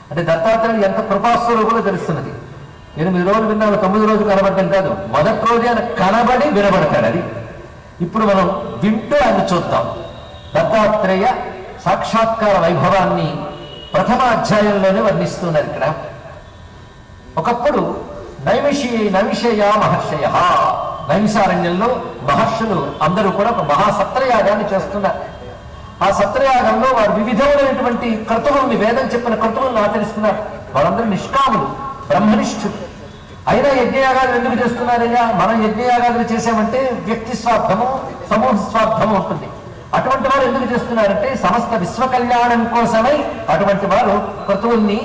అంటే దత్తాత్రేయుడు ఎంత కృపాస్వరూపంలో తెలుస్తున్నది. 8 రోజులు విన్నాడు, 9 రోజులు కనబడటం కాదు, మొదటి రోజు ఆయన కనబడి వినబడతాడు. అది ఇప్పుడు మనం వింటూ ఆయన చూద్దాం. దత్తాత్రేయ సాక్షాత్కార వైభవాన్ని ప్రథమ అధ్యాయంలోనే వర్ణిస్తున్నారు. ఇక్కడ ఒకప్పుడు నైమిషేయ మహర్షయ, నైమిషారణ్యంలో మహర్షులు అందరూ కూడా ఒక మహాసత్రయాగాన్ని చేస్తున్నారు. ఆ సత్రయాగంలో వారు వివిధమైనటువంటి క్రతువుల్ని, వేదం చెప్పిన క్రతువులను ఆచరిస్తున్నారు. వాళ్ళందరూ నిష్కాములు, బ్రహ్మనిష్ఠులు. అయినా యజ్ఞయాగాలు ఎందుకు చేస్తున్నారయ్యా? మనం యజ్ఞయాగాలు చేసామంటే వ్యక్తి స్వార్థము, సమూహ స్వార్థము ఉంటుంది. అటువంటి వారు ఎందుకు చేస్తున్నారంటే సమస్త విశ్వ కళ్యాణం కోసమై అటువంటి వారు క్రతువుల్ని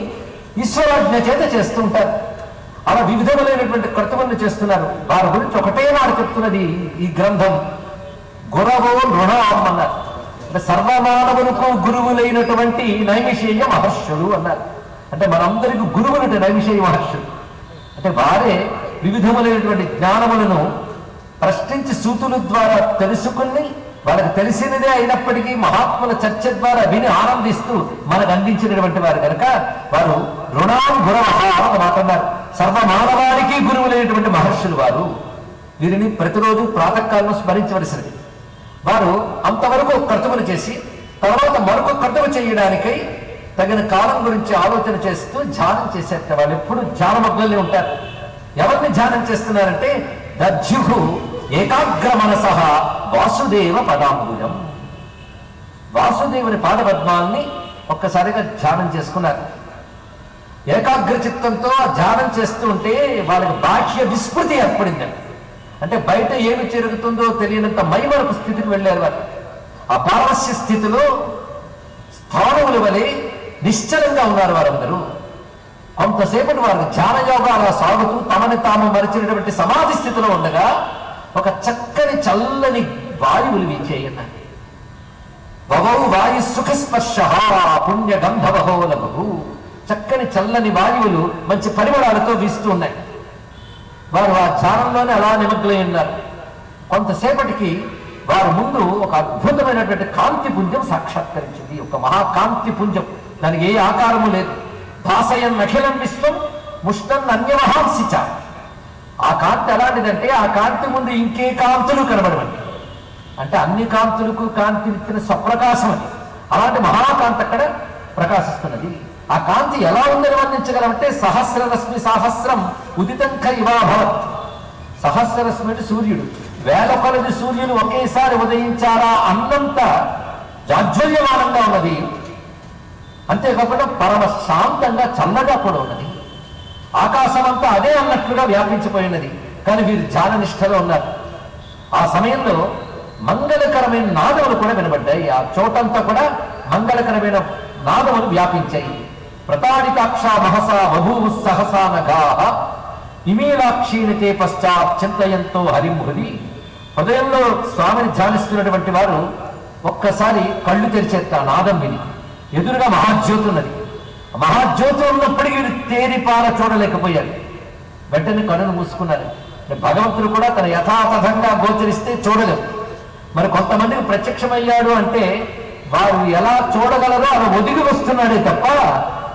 ఈశ్వరాజ్ఞ చేత చేస్తూ ఉంటారు. అలా వివిధములైనటువంటి క్రతువుల్ని చేస్తున్నారు. వారి గురించి ఒకటే మాట చెప్తున్నది ఈ గ్రంథం, గురవో నృణాం అన్నారు. అంటే సర్వమానవులకు గురువులైనటువంటి నైమిషేయ మహర్షులు అన్నారు. అంటే మనందరికీ గురువులు నైమిషేయ మహర్షులు. అంటే వారే వివిధములైనటువంటి జ్ఞానములను ప్రశ్నించి సూతుల ద్వారా తెలుసుకుని, వాళ్ళకి తెలిసినదే అయినప్పటికీ మహాత్ముల చర్చ ద్వారా విని ఆనందిస్తూ మనకు అందించినటువంటి వారు కనుక వారు రుణాం గురవ మాట్లాడారు. సర్వమానవానికి గురువులైనటువంటి మహర్షులు వారు. వీరిని ప్రతిరోజు ప్రాతకాలను స్మరించవలసినది. వారు అంతవరకు క్రతువులు చేసి తర్వాత మరొక క్రతువు చేయడానికై తగిన కాలం గురించి ఆలోచన చేస్తూ ధ్యానం చేసేట వాళ్ళు ఎప్పుడు ధ్యానమగ్నంలో ఉంటారు. ఎవరిని ధ్యానం చేస్తున్నారంటే దధ్యుహు ఏకాగ్ర మనసః వాసుదేవ పదాంబుజం, వాసుదేవుని పాదపద్మాన్ని ఒక్కసారిగా ధ్యానం చేసుకున్నారు. ఏకాగ్ర చిత్తంతో ధ్యానం చేస్తూ ఉంటే వాళ్ళకి బాహ్య విస్మృతి ఏర్పడింది. అంటే బయట ఏమి జరుగుతుందో తెలియనంత మైమరపు స్థితికి వెళ్ళారు వారు. ఆ పారవస్య స్థితిలో స్థానముల వలె నిశ్చలంగా ఉన్నారు వారందరూ. కొంతసేపటి వారికి ధ్యానయోగా అలా సాగుతూ తమని తాము మరిచినటువంటి సమాధి స్థితిలో ఉండగా ఒక చక్కని చల్లని వాయువులు వీచేయన్నారు. భవౌ వాయు సుఖస్పర్శ పుణ్య గంధవహో లఘు. చక్కని చల్లని వాయువులు మంచి పరిమళాలతో వీస్తూ ఉన్నాయి. వారు ఆ ధ్యానంలోనే అలా నిమగ్నమై ఉన్నారు. కొంతసేపటికి వారి ముందు ఒక అద్భుతమైనటువంటి కాంతి పుంజం సాక్షాత్కరించింది. ఒక మహాకాంతి పుంజం, దానికి ఏ ఆకారము లేదు. భాసయన్ అఖిలం విశ్వం ముష్టన్ అన్యమహాంసిచ. ఆ కాంతి ఎలాంటిదంటే ఆ కాంతి ముందు ఇంకే కాంతులు కనబడవండి. అంటే అన్ని కాంతులకు కాంతినిచ్చిన స్వప్రకాశం అని. అలాంటి మహాకాంతి అక్కడ ప్రకాశిస్తున్నది. ఆ కాంతి ఎలా ఉందని వర్ణించగలమంటే సహస్రరశ్మి సహస్రం ఉదితంక ఇవాభవత్. సహస్రరశ్మి అంటే సూర్యుడు, వేల కొలది సూర్యులు ఒకేసారి ఉదయించారా అన్నంత జాజ్వల్యమానంగా ఉన్నది. అంతేకాకుండా పరమ శాంతంగా చల్లగా కూడా ఉన్నది. ఆకాశం అంతా అదే అన్నట్లుగా వ్యాపించిపోయినది. కానీ వీరు ధ్యాన నిష్ఠలో ఉన్నారు. ఆ సమయంలో మంగళకరమైన నాదములు కూడా వినబడ్డాయి. ఆ చోటంతా కూడా మంగళకరమైన నాదములు వ్యాపించాయి. ప్రతాడితాక్ష మహసా బభూవు సహసా నగాః ఇమీలాక్షీనితే పశ్చాత్ చింతయంతో హరిముహుది. హృదయంలో స్వామిని ధ్యానిస్తున్నటువంటి వారు ఒక్కసారి కళ్ళు తెరిచేట నాదం విని ఎదురుగా మహాజ్యోతి ఉన్నది. మహాజ్యోతి ఉన్నప్పటికీ తేరిపార చూడలేకపోయారు. వెంటనే కన్నును మూసుకున్నారు. భగవంతుడు కూడా తన యథాతథంగా గోచరిస్తే చూడలేవు. మరి కొంతమందికి ప్రత్యక్షమయ్యాడు అంటే వారు ఎలా చూడగలరో అలా ఒదిగి వస్తున్నాడే తప్ప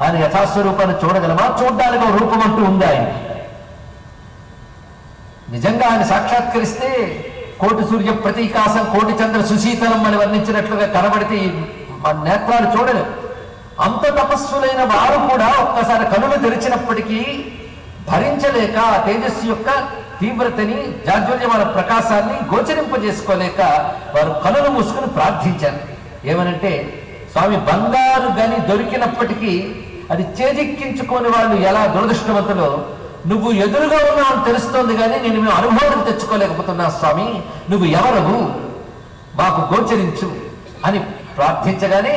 ఆయన యథాస్వరూపాన్ని చూడగలమా? చూడడానికి ఒక రూపం అంటూ ఉంది ఆయన. నిజంగా ఆయన సాక్షాత్కరిస్తే కోటి సూర్య ప్రతీకాశం కోటి చంద్ర సుశీతలం అని వర్ణించినట్లుగా కనబడితే మన నేత్రాలు చూడలేవు. అంత తపస్సులైన వారు కూడా ఒక్కసారి కనులు తెరిచినప్పటికీ భరించలేక తేజస్సు యొక్క తీవ్రతని జాజ్వల్యమైన ప్రకాశాన్ని గోచరింపజేసుకోలేక వారు కనులు మూసుకుని ప్రార్థించారు. ఏమనంటే స్వామి బంగారు గని దొరికినప్పటికీ అది చేజిక్కించుకొని వాళ్ళు ఎలా దురదృష్టవంతులో నువ్వు ఎదురుగా ఉన్నావు తెలుస్తోంది కానీ నేను మేము అనుభవం తెచ్చుకోలేకపోతున్నా స్వామి, నువ్వు ఎవరు మాకు గోచరించు అని ప్రార్థించగానే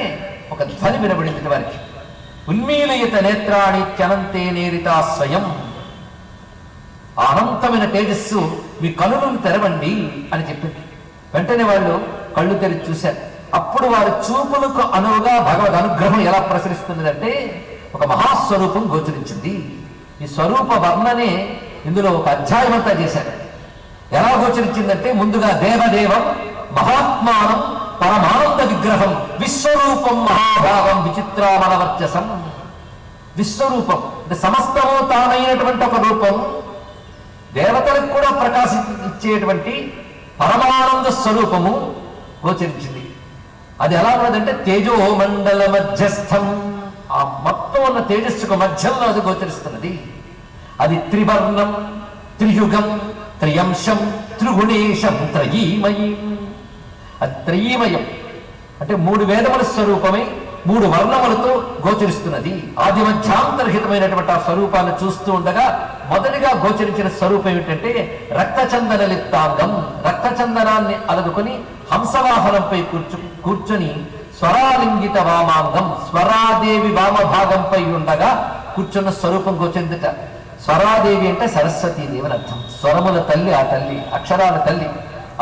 ఒక ధ్వని వినబడింది వారికి. ఉన్మీలయత నేత్రాణి త్యనంతే నేరితా స్వయం. ఆ అనంతమైన తేజస్సు మీ కనులను తెరవండి అని చెప్పింది. వెంటనే వాళ్ళు కళ్ళు తెరిచి చూశారు. అప్పుడు వారి చూపులకు అనువుగా భగవద్ అనుగ్రహం ఎలా ప్రసరిస్తున్నదంటే ఒక మహాస్వరూపం గోచరించింది. ఈ స్వరూప వర్ణనే ఇందులో ఒక అధ్యాయం అంతా చేశారు. ఎలా గోచరించిందంటే ముందుగా దేవదేవం మహాత్మానం పరమానంద విగ్రహం విశ్వరూపం మహాభావం విచిత్రామనవర్చసం. విశ్వరూపం అంటే సమస్తము తానైనటువంటి ఒక రూపం, దేవతలకు కూడా ప్రకాశించేటువంటి పరమానంద స్వరూపము గోచరించింది. అది ఎలా ఉన్నదంటే తేజో మండల మధ్యస్థం, ఆ మొత్తం ఉన్న తేజస్సుకు మధ్యంలో అది గోచరిస్తున్నది. అది త్రివర్ణం, త్రియుగం, త్రియంశం, త్రిగుణేశం, త్రయీమయం. అది త్రయీమయం అంటే 3 వేదముల స్వరూపమై 3 వర్ణములతో గోచరిస్తున్నది. ఆది మధ్యాంతర్హితమైనటువంటి ఆ స్వరూపాన్ని చూస్తూ ఉండగా మొదటిగా గోచరించిన స్వరూపం ఏమిటంటే రక్తచందన లిప్తాంగం. రక్తచందనాన్ని అలదుకొని హంసవాహనంపై కూర్చొని స్వరాలింగిత వామాంగం, స్వరాదేవి వామభాగంపై ఉండగా కూర్చున్న స్వరూపం గోచరిందట. స్వరాదేవి అంటే సరస్వతీదేవి అని అర్థం. స్వరముల తల్లి ఆ తల్లి, అక్షరాల తల్లి.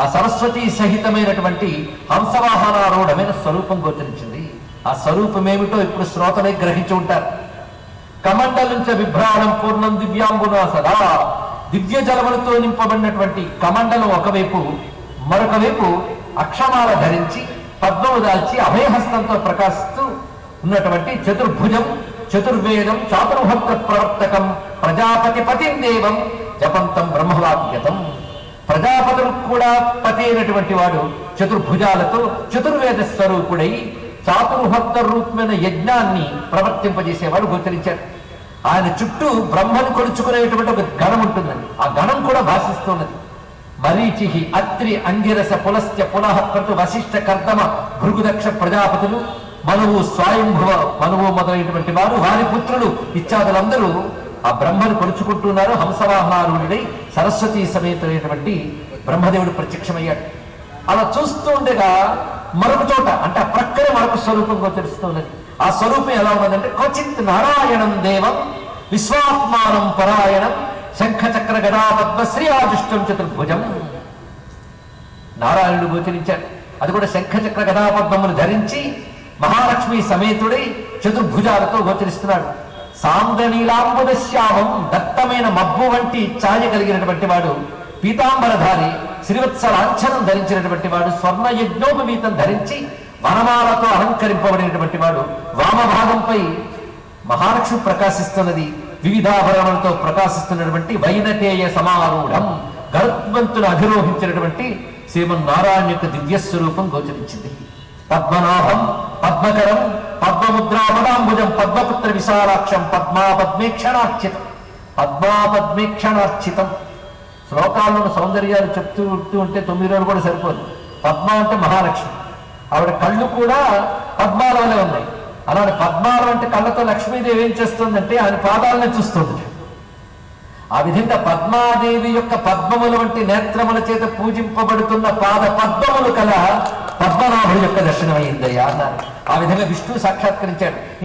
ఆ సరస్వతీ సహితమైనటువంటి హంసవాహనారూఢమైన స్వరూపం గోచరించింది. ఆ స్వరూపం ఏమిటో ఇప్పుడు శ్రోతలే గ్రహించి ఉంటారు. కమండలించ విభ్రాణం పూర్ణం దివ్యాంబునా సదా. దివ్య జలములతో నింపబడినటువంటి కమండలం ఒకవైపు, మరొక వైపు అక్షమాల ధరించి పద్మము దాల్చి అభయహస్తంతో ప్రకాశిస్తూ ఉన్నటువంటి చతుర్భుజం, చతుర్వేదం, చాతుర్భక్త ప్రవర్తకం, ప్రజాపతి పతిం దేవం జపంతం బ్రహ్మవాక్యతం. ప్రజాపతులకు కూడా పతి అయినటువంటి వాడు చతుర్భుజాలతో చతుర్వేద స్వరూపుడై చాతుర్భక్త రూపమైన యజ్ఞాన్ని ప్రవర్తింపజేసేవాడు గోచరించాడు. ఆయన చుట్టూ బ్రహ్మను కొలుచుకునేటువంటి ఒక గణం ఉంటుందండి. ఆ గణం కూడా భాషిస్తున్నది. మరీచి, అత్రి, అంగిరస, పులస్త్య, పునః క్రతు, వశిష్ఠ, కర్దమ, భృగుదక్ష ప్రజాపతులు, మనువు, స్వయంభువ మనువు మొదలైనటువంటి వారు, వారి పుత్రులు ఇత్యాదులందరూ ఆ బ్రహ్మను కొలుచుకుంటున్నారు. హంసవాహనారూఢుడై సరస్వతీ సమేతమైనటువంటి బ్రహ్మదేవుడు ప్రత్యక్షమయ్యాడు. అలా చూస్తూ ఉండగా మరొక చోట అంటే ఆ ప్రక్కనే మరొక స్వరూపం గోచరిస్తూ ఉన్నది. ఆ స్వరూపం ఎలా ఉన్నదంటే క్వచిత్ నారాయణం దేవం విశ్వాత్మానం పరాయణం శంఖచక్ర గదా పద్మశ్రీ ఆజుష్టం చతుర్భుజం. నారాయణుడు గోచరించాడు. అది కూడా శంఖచక్ర గదా పద్మములు ధరించి మహాలక్ష్మి సమేతుడై చతుర్భుజాలతో గోచరిస్తున్నాడు. సాంద్రనీలాంబుద శ్యామం, దత్తమైన మబ్బు వంటి ఛాయ కలిగినటువంటి వాడు, పీతాంబరధారి, శ్రీవత్స లాంఛనం ధరించినటువంటి వాడు, స్వర్ణ యజ్ఞోపవీతం ధరించి వనమాలతో అలంకరింపబడినటువంటి వాడు, వామభాగంపై మహాలక్ష్మి ప్రకాశిస్తున్నది. వివిధాభరణలతో ప్రకాశిస్తున్నటువంటి వైనతేయ సమారూఢం, గరుత్మంతును అధిరోహించినటువంటి శ్రీమన్నారాయణ యొక్క దివ్యస్వరూపం గోచరించింది. పద్మనాభం, పద్మకరం, పద్మముద్రాపదాంబుజం, పద్మపుత్ర విశాలాక్షం, పద్మాపద్మేక్షణార్చితం. పద్మాపద్మేక్షణార్చితం శ్లోకాలను సౌందర్యాలు చెప్తూ ఉంటే 9 రోజులు కూడా సరిపోదు. పద్మ అంటే మహాలక్ష్మి, ఆవిడ కళ్ళు కూడా పద్మాల వలె ఉన్నాయి. అలాంటి పద్మాల వంటి కళ్ళతో లక్ష్మీదేవి ఏం చేస్తుందంటే ఆయన పాదాలను చూస్తుంది. ఆ విధంగా పద్మాదేవి యొక్క పద్మముల వంటి నేత్రముల చేత పూజింపబడుతున్న పాద పద్మములు కల పద్మనాభుడి యొక్క దర్శనమైందయ్యా అన్నారు. ఆ విధంగా విష్ణువు సాక్షాత్కరించాడు.